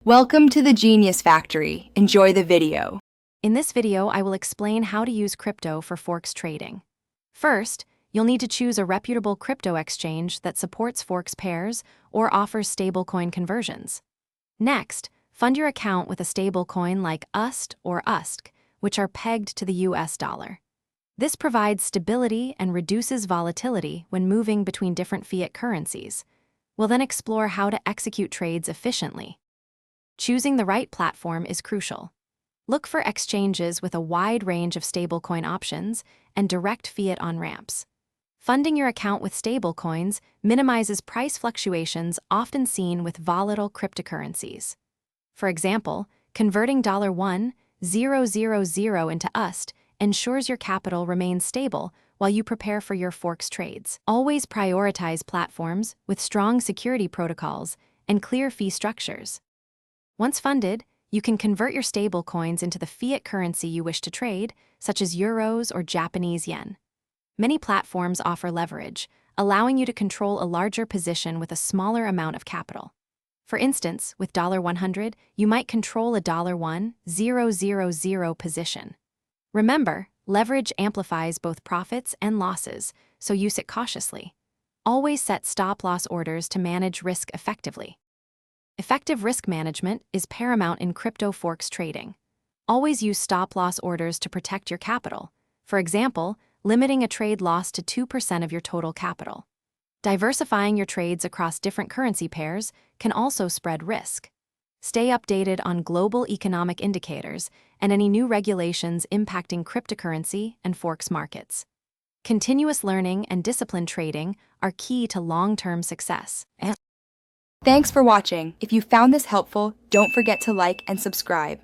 Welcome to the Genius Factory. Enjoy the video. In this video, I will explain how to use crypto for Forex trading. First, you'll need to choose a reputable crypto exchange that supports Forex pairs or offers stablecoin conversions. Next, fund your account with a stablecoin like USD or USC, which are pegged to the US dollar. This provides stability and reduces volatility when moving between different fiat currencies. We'll then explore how to execute trades efficiently. Choosing the right platform is crucial. Look for exchanges with a wide range of stablecoin options and direct fiat on-ramps. Funding your account with stablecoins minimizes price fluctuations often seen with volatile cryptocurrencies. For example, converting $1,000 into USD ensures your capital remains stable while you prepare for your Forex trades. Always prioritize platforms with strong security protocols and clear fee structures. Once funded, you can convert your stablecoins into the fiat currency you wish to trade, such as euros or Japanese yen. Many platforms offer leverage, allowing you to control a larger position with a smaller amount of capital. For instance, with $100, you might control a $1,000 position. Remember, leverage amplifies both profits and losses, so use it cautiously. Always set stop-loss orders to manage risk effectively. Effective risk management is paramount in crypto Forex trading. Always use stop-loss orders to protect your capital. For example, limiting a trade loss to 2% of your total capital. Diversifying your trades across different currency pairs can also spread risk. Stay updated on global economic indicators and any new regulations impacting cryptocurrency and Forex markets. Continuous learning and disciplined trading are key to long-term success. Thanks for watching. If you found this helpful, don't forget to like and subscribe.